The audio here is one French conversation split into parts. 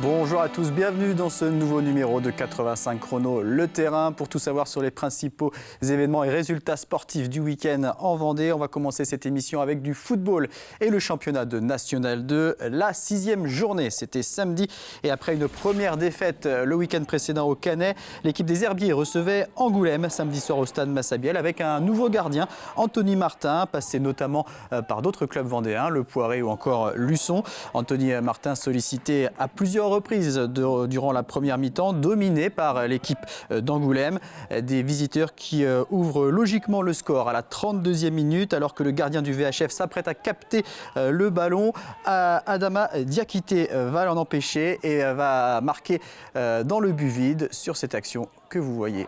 Bonjour à tous, bienvenue dans ce nouveau numéro de 85 chrono Le Terrain. Pour tout savoir sur les principaux événements et résultats sportifs du week-end en Vendée, on va commencer cette émission avec du football et le championnat de National 2. La 6e journée, c'était samedi. Et après une première défaite le week-end précédent au Canet, l'équipe des Herbiers recevait Angoulême samedi soir au stade Massabielle avec un nouveau gardien, Anthony Martin, passé notamment par d'autres clubs vendéens, le Poiré ou encore Luçon. Anthony Martin sollicité à plusieurs reprises durant la première mi-temps, dominé par l'équipe d'Angoulême. Des visiteurs qui ouvrent logiquement le score à la 32e minute, alors que le gardien du VHF s'apprête à capter le ballon. Adama Diakité va l'en empêcher et va marquer dans le but vide sur cette action que vous voyez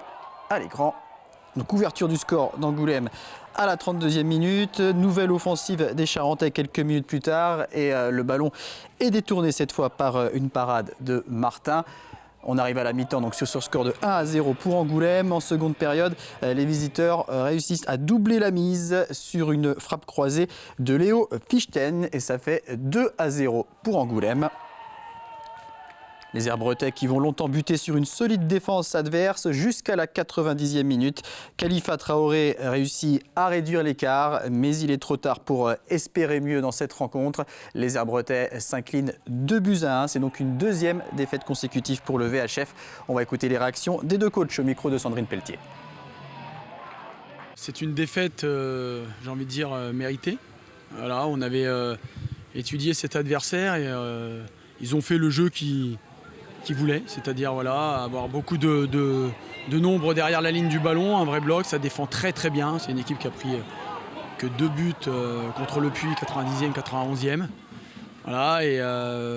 à l'écran. Donc, ouverture du score d'Angoulême à la 32e minute. Nouvelle offensive des Charentais quelques minutes plus tard. Et le ballon est détourné cette fois par une parade de Martin. On arrive à la mi-temps donc sur ce score de 1-0 pour Angoulême. En seconde période, les visiteurs réussissent à doubler la mise sur une frappe croisée de Léo Fichten. Et ça fait 2-0 pour Angoulême. Les Herbretais qui vont longtemps buter sur une solide défense adverse jusqu'à la 90e minute. Khalifa Traoré réussit à réduire l'écart, mais il est trop tard pour espérer mieux dans cette rencontre. Les Herbretais s'inclinent 2-1. C'est donc une deuxième défaite consécutive pour le VHF. On va écouter les réactions des deux coachs au micro de Sandrine Pelletier. C'est une défaite, j'ai envie de dire, méritée. Voilà, on avait étudié cet adversaire et ils ont fait le jeu qu'ils voulaient, c'est-à-dire voilà, avoir beaucoup de nombre derrière la ligne du ballon, un vrai bloc, ça défend très très bien. C'est une équipe qui a pris que 2 buts contre le Puy, 90e, 91e. Voilà, et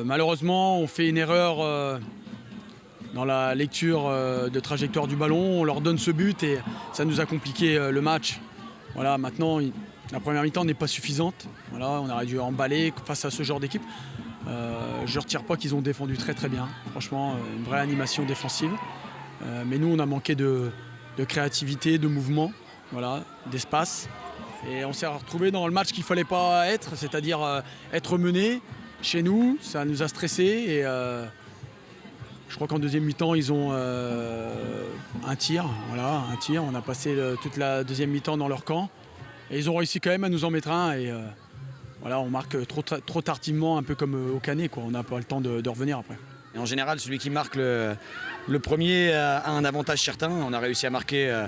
malheureusement, on fait une erreur dans la lecture de trajectoire du ballon. On leur donne ce but et ça nous a compliqué le match. Voilà, maintenant, la première mi-temps n'est pas suffisante. Voilà, on aurait dû emballer face à ce genre d'équipe. Je ne retire pas qu'ils ont défendu très très bien. Franchement, une vraie animation défensive. Mais nous, on a manqué de créativité, de mouvement, voilà, d'espace. Et on s'est retrouvé dans le match qu'il ne fallait pas être, c'est-à-dire être mené chez nous. Ça nous a stressés. Et je crois qu'en deuxième mi-temps, ils ont un tir. Voilà, un tir. On a passé toute la deuxième mi-temps dans leur camp. Et ils ont réussi quand même à nous en mettre un. Et voilà, on marque trop tardivement, un peu comme au Canet, quoi. On n'a pas le temps de revenir après. Et en général, celui qui marque le premier a un avantage certain. On a réussi à marquer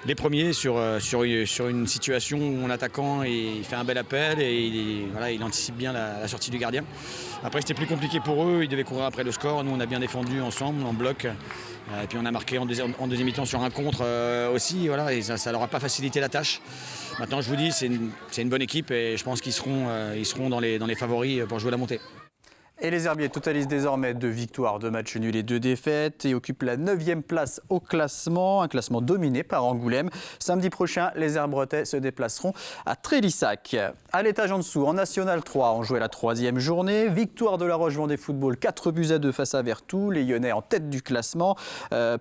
les premiers sur une situation où un attaquant il fait un bel appel et il anticipe bien la sortie du gardien. Après, c'était plus compliqué pour eux. Ils devaient courir après le score. Nous, on a bien défendu ensemble, en bloc. Et puis on a marqué en deuxième mi-temps sur un contre aussi. Voilà, et ça leur a pas facilité la tâche. Maintenant, je vous dis, c'est une bonne équipe et je pense qu'ils seront dans les favoris pour jouer la montée. Et les Herbiers totalisent désormais 2 victoires, 2 matchs nuls et 2 défaites et occupent la 9e place au classement, un classement dominé par Angoulême. Samedi prochain, les Herbretais se déplaceront à Trélissac. À l'étage en dessous, en National 3, on jouait la 3e journée. Victoire de la Roche-Vendée Football, 4-2 face à Vertou. Les Lyonnais en tête du classement.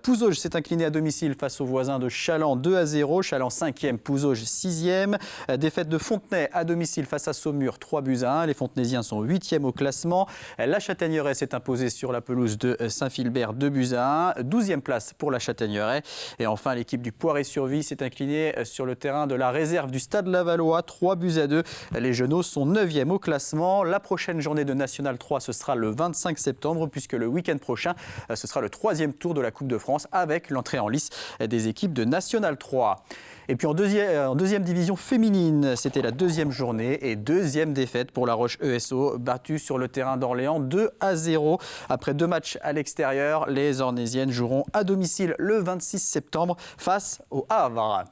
Pouzauges s'est incliné à domicile face aux voisins de Chaland 2-0. Chaland 5e, Pouzauges 6e. Défaite de Fontenay à domicile face à Saumur 3-1. Les Fontenaisiens sont 8e au classement. La Châtaigneraie s'est imposée sur la pelouse de Saint-Philbert 2-1. 12e place pour la Châtaigneraie. Et enfin, l'équipe du Poiré-sur-Vie s'est inclinée sur le terrain de la réserve du Stade Lavallois 3-2. Les Genoux sont 9e au classement. La prochaine journée de National 3, ce sera le 25 septembre, puisque le week-end prochain, ce sera le 3e tour de la Coupe de France avec l'entrée en lice des équipes de National 3. Et puis en deuxième division féminine, c'était la 2e journée et 2e défaite pour la Roche ESO, battue sur le terrain d'Orléans 2-0. Après 2 matchs à l'extérieur, les Ornésiennes joueront à domicile le 26 septembre face au Havre.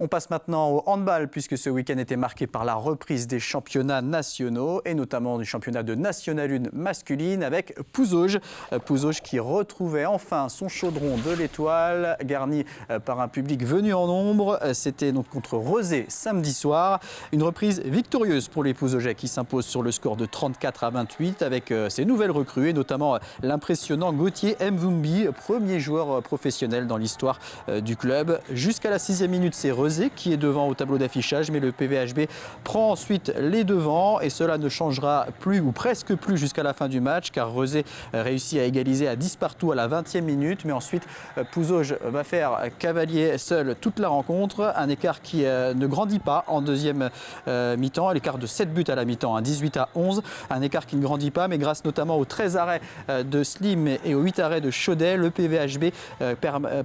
On passe maintenant au handball puisque ce week-end était marqué par la reprise des championnats nationaux et notamment du championnat de National 1 masculine avec Pouzauges. Pouzauges qui retrouvait enfin son chaudron de l'étoile garni par un public venu en nombre. C'était donc contre Rezé samedi soir. Une reprise victorieuse pour les Pouzaugais qui s'imposent sur le score de 34-28 avec ses nouvelles recrues et notamment l'impressionnant Gauthier Mvumbi, premier joueur professionnel dans l'histoire du club. Jusqu'à la 6e minute, c'est Rezé Rezé qui est devant au tableau d'affichage, mais le PVHB prend ensuite les devants et cela ne changera plus ou presque plus jusqu'à la fin du match car Rezé réussit à égaliser à 10 partout à la 20e minute, mais ensuite Pouzauges va faire cavalier seul toute la rencontre, un écart qui ne grandit pas en deuxième mi-temps, l'écart de 7 buts à la mi-temps, 18-11, un écart qui ne grandit pas, mais grâce notamment aux 13 arrêts de Slim et aux 8 arrêts de Chaudet, le PVHB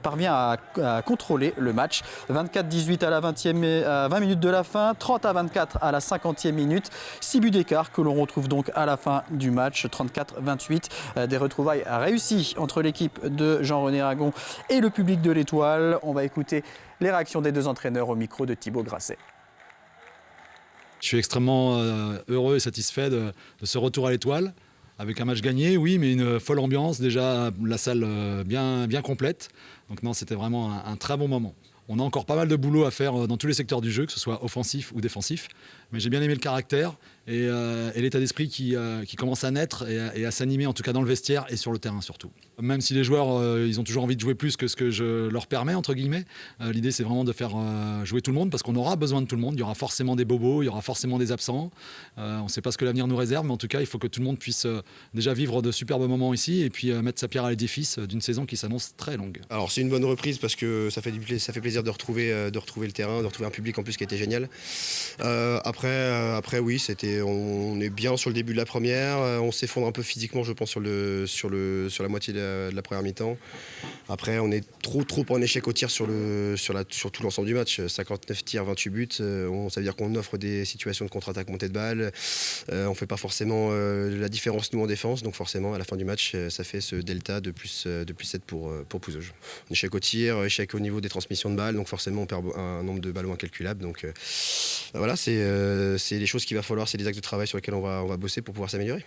parvient à contrôler le match. 24-18 à la 20 minutes de la fin, 30-24 à la 50e minute, 6 buts d'écart que l'on retrouve donc à la fin du match, 34-28, des retrouvailles réussies entre l'équipe de Jean-René Aragon et le public de l'Étoile. On va écouter les réactions des deux entraîneurs au micro de Thibaut Grasset. Je suis extrêmement heureux et satisfait de ce retour à l'Étoile. Avec un match gagné, oui, mais une folle ambiance, déjà la salle bien complète. Donc non, c'était vraiment un très bon moment. On a encore pas mal de boulot à faire dans tous les secteurs du jeu, que ce soit offensif ou défensif. Mais j'ai bien aimé le caractère et l'état d'esprit qui commence à naître et à s'animer, en tout cas dans le vestiaire et sur le terrain surtout. Même si les joueurs, ils ont toujours envie de jouer plus que ce que je leur permets, entre guillemets, l'idée c'est vraiment de faire jouer tout le monde parce qu'on aura besoin de tout le monde. Il y aura forcément des bobos, il y aura forcément des absents. On ne sait pas ce que l'avenir nous réserve, mais en tout cas, il faut que tout le monde puisse déjà vivre de superbes moments ici et puis mettre sa pierre à l'édifice d'une saison qui s'annonce très longue. Alors c'est une bonne reprise parce que ça fait plaisir de retrouver le terrain, de retrouver un public en plus qui était génial. Après oui, on est bien sur le début de la première, on s'effondre un peu physiquement je pense sur la moitié de la première mi-temps. Après on est trop en échec au tir sur tout l'ensemble du match, 59 tirs, 28 buts, ça veut dire qu'on offre des situations de contre-attaque montée de balle, on ne fait pas forcément la différence nous en défense, donc forcément à la fin du match ça fait ce delta de plus 7 pour Pouzauges. Échec au tir, échec au niveau des transmissions de balles, donc forcément on perd un nombre de ballons incalculable, donc voilà, c'est les choses qu'il va falloir, c'est les axes de travail sur lesquels on va bosser pour pouvoir s'améliorer.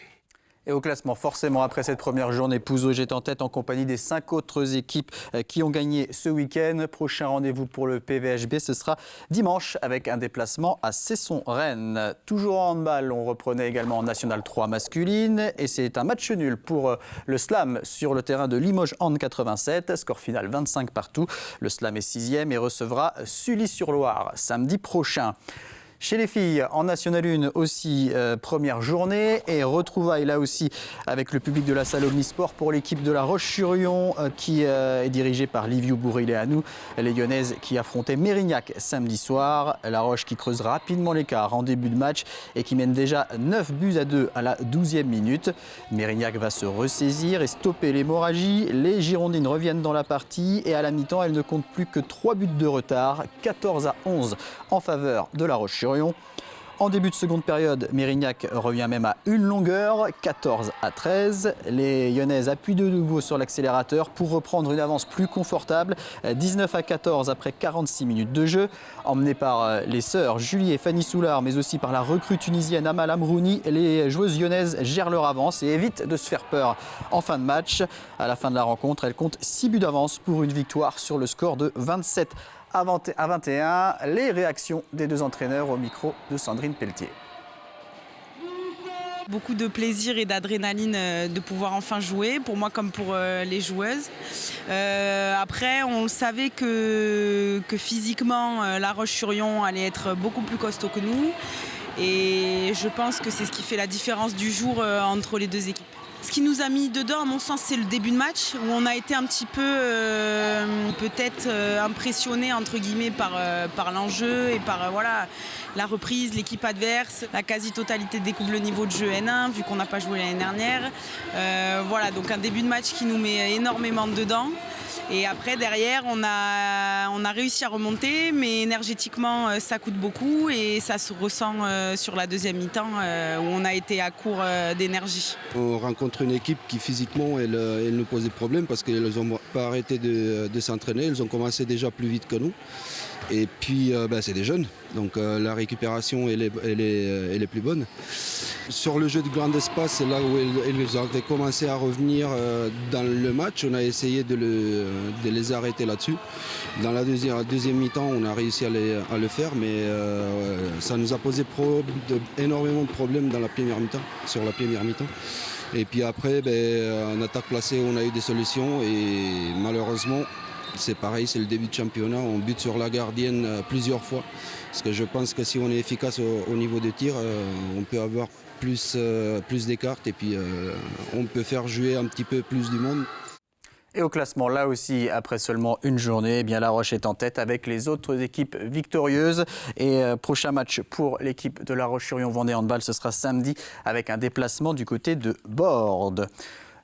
Et au classement, forcément, après cette première journée, Pouzauges est en tête en compagnie des 5 autres équipes qui ont gagné ce week-end. Prochain rendez-vous pour le PVHB, ce sera dimanche avec un déplacement à Cesson-Rennes. Toujours en handball, on reprenait également en National 3 masculine et c'est un match nul pour le Slam sur le terrain de Limoges Hand 87. Score final 25 partout. Le Slam est 6e et recevra Sully-sur-Loire samedi prochain. Chez les filles, en National 1 aussi, première journée et retrouvailles là aussi avec le public de la salle Omnisport pour l'équipe de La Roche-sur-Yon qui est dirigée par Liviu Bourileanu. Les Lyonnaises qui affrontaient Mérignac samedi soir. La Roche qui creuse rapidement l'écart en début de match et qui mène déjà 9-2 à la 12e minute. Mérignac va se ressaisir et stopper l'hémorragie. Les Girondines reviennent dans la partie et à la mi-temps, elles ne comptent plus que 3 buts de retard, 14-11 en faveur de La Roche-sur-Yon. En début de seconde période, Mérignac revient même à une longueur, 14-13. Les Lyonnaises appuient de nouveau sur l'accélérateur pour reprendre une avance plus confortable, 19-14 après 46 minutes de jeu. Emmenées par les sœurs Julie et Fanny Soulard, mais aussi par la recrue tunisienne Amal Amrouni, les joueuses lyonnaises gèrent leur avance et évitent de se faire peur en fin de match. À la fin de la rencontre, elles comptent 6 buts d'avance pour une victoire sur le score de 27 à 21, les réactions des deux entraîneurs au micro de Sandrine Pelletier. Beaucoup de plaisir et d'adrénaline de pouvoir enfin jouer, pour moi comme pour les joueuses. Après, on savait que physiquement, La Roche-sur-Yon allait être beaucoup plus costaud que nous. Et je pense que c'est ce qui fait la différence du jour entre les deux équipes. Ce qui nous a mis dedans, à mon sens, c'est le début de match où on a été un petit peu peut-être impressionné entre guillemets par l'enjeu et par la reprise, l'équipe adverse. La quasi-totalité découvre le niveau de jeu N1 vu qu'on n'a pas joué l'année dernière. Donc un début de match qui nous met énormément dedans. Et après, derrière, on a réussi à remonter, mais énergétiquement, ça coûte beaucoup et ça se ressent sur la deuxième mi-temps où on a été à court d'énergie. On rencontre une équipe qui physiquement, elle nous pose des problèmes parce qu'elles n'ont pas arrêté de s'entraîner, elles ont commencé déjà plus vite que nous. Et puis, c'est des jeunes, donc la récupération, elle est plus bonne. Sur le jeu de grand espace, c'est là où elles ont commencé à revenir dans le match. On a essayé de les arrêter là-dessus. Dans la deuxième mi-temps, on a réussi à le faire, mais ça nous a posé énormément de problèmes sur la première mi-temps. Et puis après, en attaque placée, on a eu des solutions et malheureusement, c'est pareil, c'est le début de championnat, on bute sur la gardienne plusieurs fois. Parce que je pense que si on est efficace au niveau des tirs, on peut avoir plus d'écart et puis on peut faire jouer un petit peu plus du monde. Et au classement, là aussi, après seulement une journée, eh bien, La Roche est en tête avec les autres équipes victorieuses. Et prochain match pour l'équipe de La Roche-sur-Yon Vendée Handball, ce sera samedi avec un déplacement du côté de Borde.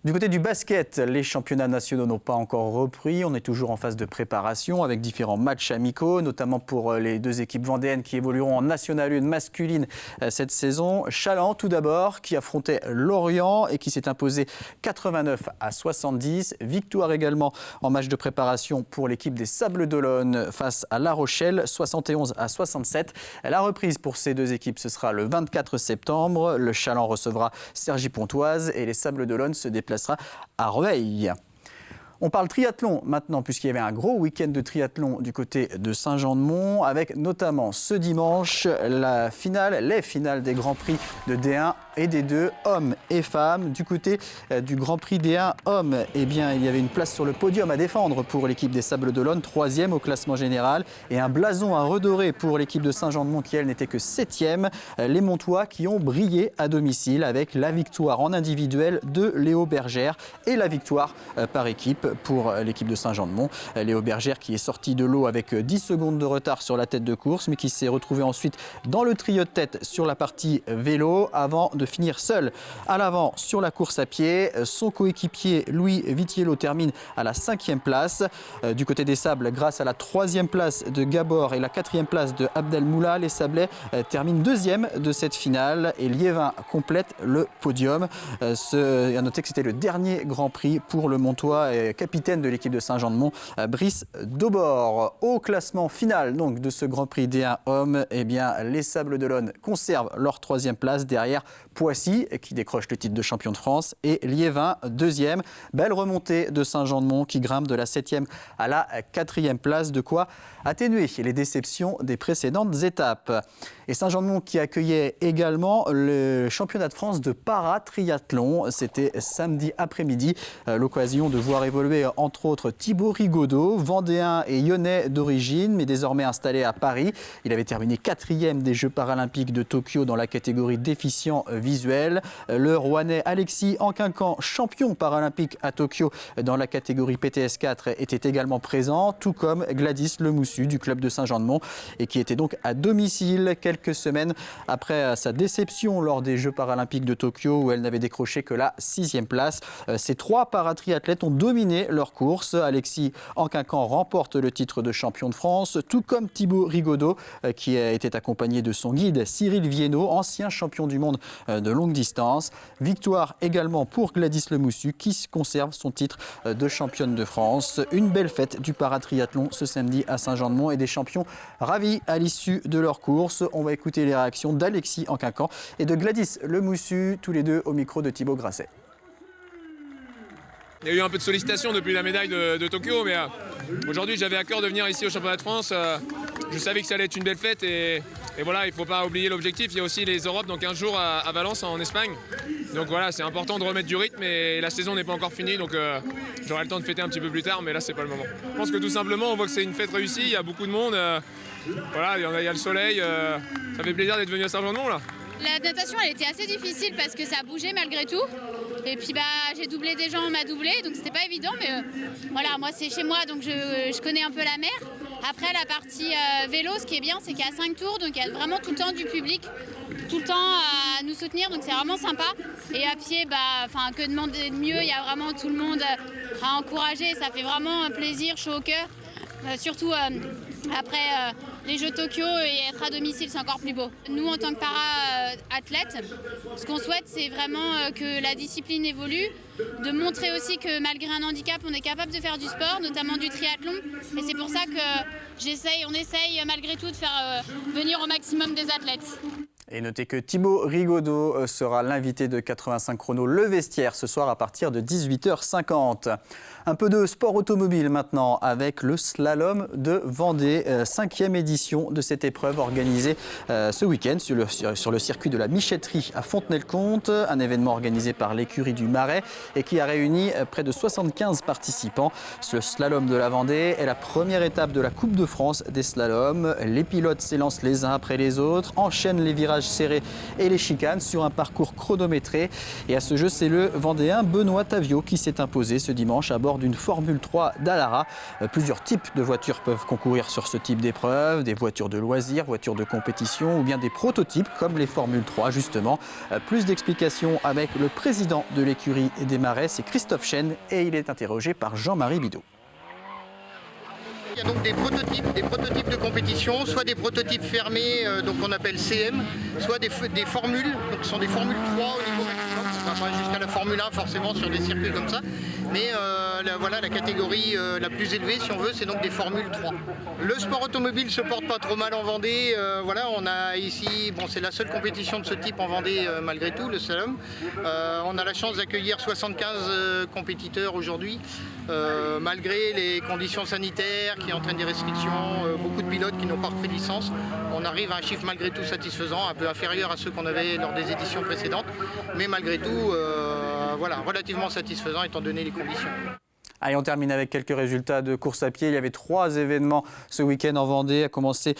Du côté du basket, les championnats nationaux n'ont pas encore repris. On est toujours en phase de préparation avec différents matchs amicaux, notamment pour les deux équipes vendéennes qui évolueront en National 1 masculine cette saison. Chaland, tout d'abord, qui affrontait Lorient et qui s'est imposé 89-70. Victoire également en match de préparation pour l'équipe des Sables d'Olonne face à La Rochelle, 71-67. La reprise pour ces deux équipes, ce sera le 24 septembre. Le Chaland recevra Cergy-Pontoise et les Sables d'Olonne se déplacera à Rueil. On parle triathlon maintenant, puisqu'il y avait un gros week-end de triathlon du côté de Saint-Jean-de-Mont, avec notamment ce dimanche les finales des Grands Prix de D1 et D2, hommes et femmes. Du côté du Grand Prix D1 hommes, eh bien, il y avait une place sur le podium à défendre pour l'équipe des Sables d'Olonne, 3e au classement général, et un blason à redorer pour l'équipe de Saint-Jean-de-Mont qui, elle, n'était que 7e. Les Montois qui ont brillé à domicile avec la victoire en individuel de Léo Bergère et la victoire par équipe pour l'équipe de Saint-Jean-de-Mont. Léo Bergère qui est sorti de l'eau avec 10 secondes de retard sur la tête de course, mais qui s'est retrouvé ensuite dans le trio de tête sur la partie vélo avant de finir seul à l'avant sur la course à pied. Son coéquipier Louis Vitiello termine à la 5e place. Du côté des Sables, grâce à la 3e place de Gabor et la 4e place de Abdelmoula, les Sablais terminent 2e de cette finale et Liévin complète le podium. À noter que c'était le dernier Grand Prix pour le Montois et capitaine de l'équipe de Saint-Jean-de-Mont, Brice Daubord. Au classement final donc, de ce Grand Prix D1 hommes, eh bien, les Sables d'Olonne conservent leur 3e place derrière Poissy qui décroche le titre de champion de France et Liévin 2e. Belle remontée de Saint-Jean-de-Mont qui grimpe de la 7e à la 4e place, de quoi atténuer les déceptions des précédentes étapes. Et Saint-Jean-de-Mont qui accueillait également le championnat de France de para-triathlon. C'était samedi après-midi, l'occasion de voir évoluer entre autres Thibaut Rigaudot, vendéen et lyonnais d'origine, mais désormais installé à Paris. Il avait terminé 4e des Jeux paralympiques de Tokyo dans la catégorie déficient visuel. Le Rouennais Alexis Anquincan, champion paralympique à Tokyo dans la catégorie PTS4, était également présent, tout comme Gladys Lemoussu du club de Saint-Jean-de-Mont et qui était donc à domicile quelques semaines après sa déception lors des Jeux paralympiques de Tokyo où elle n'avait décroché que la 6e place. Ces 3 paratriathlètes ont dominé leur course. Alexis Anquincan remporte le titre de champion de France, tout comme Thibaut Rigaudot qui était accompagné de son guide Cyril Viennot, ancien champion du monde de longue distance. Victoire également pour Gladys Lemoussu qui conserve son titre de championne de France. Une belle fête du paratriathlon ce samedi à Saint-Jean-de-Mont et des champions ravis à l'issue de leur course. On va écouter les réactions d'Alexis Anquincan et de Gladys Lemoussu, tous les deux au micro de Thibaut Grasset. Il y a eu un peu de sollicitation depuis la médaille de Tokyo, mais aujourd'hui j'avais à cœur de venir ici au championnat de France. Je savais que ça allait être une belle fête et voilà, il ne faut pas oublier l'objectif. Il y a aussi les Europes dans 15 jours à Valence en Espagne. Donc voilà, c'est important de remettre du rythme et la saison n'est pas encore finie, donc j'aurai le temps de fêter un petit peu plus tard, mais là c'est pas le moment. Je pense que tout simplement on voit que c'est une fête réussie, il y a beaucoup de monde, voilà, il y a le soleil, ça fait plaisir d'être venu à Saint-Jean-de-Mont là. La natation elle était assez difficile parce que ça a bougé malgré tout. Et puis j'ai doublé des gens, on m'a doublé, donc c'était pas évident, mais voilà, moi c'est chez moi donc je connais un peu la mer. Après la partie vélo, ce qui est bien c'est qu'il y a 5 tours, donc il y a vraiment tout le temps du public, tout le temps à nous soutenir, donc c'est vraiment sympa. Et à pied, que demander de mieux, il y a vraiment tout le monde à encourager, ça fait vraiment plaisir, chaud au cœur. Surtout après les Jeux Tokyo et être à domicile, c'est encore plus beau. Nous, en tant que para-athlètes, ce qu'on souhaite, c'est vraiment que la discipline évolue, de montrer aussi que malgré un handicap, on est capable de faire du sport, notamment du triathlon. Et c'est pour ça que on essaye malgré tout de faire venir au maximum des athlètes. Et notez que Thibaut Rigaudot sera l'invité de 85 chrono Le Vestiaire ce soir à partir de 18h50. Un peu de sport automobile maintenant avec le slalom de Vendée, 5e édition de cette épreuve organisée ce week-end sur le circuit de la Michetterie à Fontenay-le-Comte, un événement organisé par l'écurie du Marais et qui a réuni près de 75 participants. Le slalom de la Vendée est la première étape de la Coupe de France des slaloms. Les pilotes s'élancent les uns après les autres, enchaînent les virages serrés et les chicanes sur un parcours chronométré. Et à ce jeu, c'est le Vendéen Benoît Tavio qui s'est imposé ce dimanche à bord d'une Formule 3 d'Alara. Plusieurs types de voitures peuvent concourir sur ce type d'épreuve, des voitures de loisirs, voitures de compétition ou bien des prototypes comme les Formule 3 justement. Plus d'explications avec le président de l'écurie des Marais, c'est Christophe Chêne et il est interrogé par Jean-Marie Bidot. Il y a donc des prototypes de compétition, soit des prototypes fermés, donc on appelle CM, soit des formules, donc ce sont des formules 3 au niveau maximum, on va pas jusqu'à la Formule 1 forcément sur des circuits comme ça, mais voilà, la catégorie la plus élevée si on veut, c'est donc des formules 3. Le sport automobile se porte pas trop mal en Vendée, voilà, on a ici, bon c'est la seule compétition de ce type en Vendée malgré tout, le slalom. On a la chance d'accueillir 75 compétiteurs aujourd'hui, malgré les conditions sanitaires qui entraînent des restrictions, beaucoup de pilotes qui n'ont pas repris licence. On arrive à un chiffre malgré tout satisfaisant, un peu inférieur à ceux qu'on avait lors des éditions précédentes, mais malgré tout, voilà, relativement satisfaisant étant donné les conditions. Allez, on termine avec quelques résultats de course à pied. Il y avait 3 événements ce week-end en Vendée, à commencer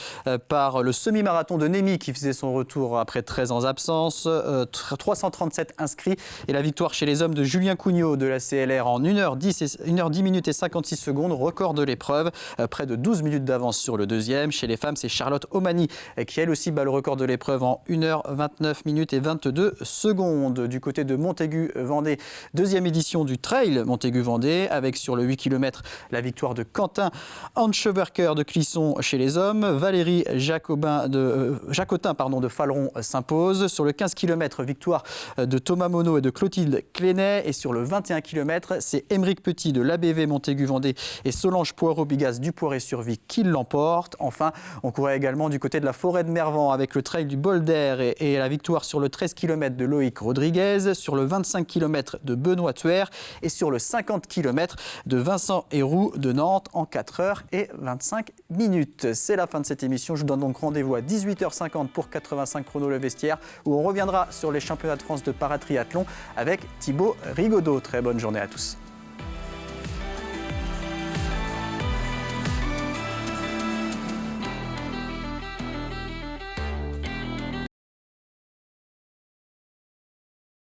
par le semi-marathon de Némy qui faisait son retour après 13 ans d'absence. 337 inscrits et la victoire chez les hommes de Julien Cougnot de la CLR en 1h10 minutes et 56 secondes, record de l'épreuve. Près de 12 minutes d'avance sur le deuxième. Chez les femmes, c'est Charlotte Omani qui elle aussi bat le record de l'épreuve en 1h29 minutes et 22 secondes. Du côté de Montaigu-Vendée, deuxième édition du Trail Montaigu-Vendée avec sur le 8 km la victoire de Quentin Hanscheberker de Clisson chez les hommes. Valérie Jacotin de Faleron s'impose. Sur le 15 km, victoire de Thomas Monod et de Clotilde Clénet. Et sur le 21 km, c'est Émeric Petit de l'ABV Montaigu-Vendée et Solange Poirot-Bigas du Poiré-sur-Vie qui l'emportent. Enfin, on courait également du côté de la forêt de Mervan avec le trail du Bol d'Air et la victoire sur le 13 km de Loïc Rodriguez, sur le 25 km de Benoît Thuer et sur le 50 km de Vincent Héroux de Nantes en 4h25. C'est la fin de cette émission. Je vous donne donc rendez-vous à 18h50 pour 85 chrono Le Vestiaire où on reviendra sur les championnats de France de paratriathlon avec Thibaut Rigaudot. Très bonne journée à tous.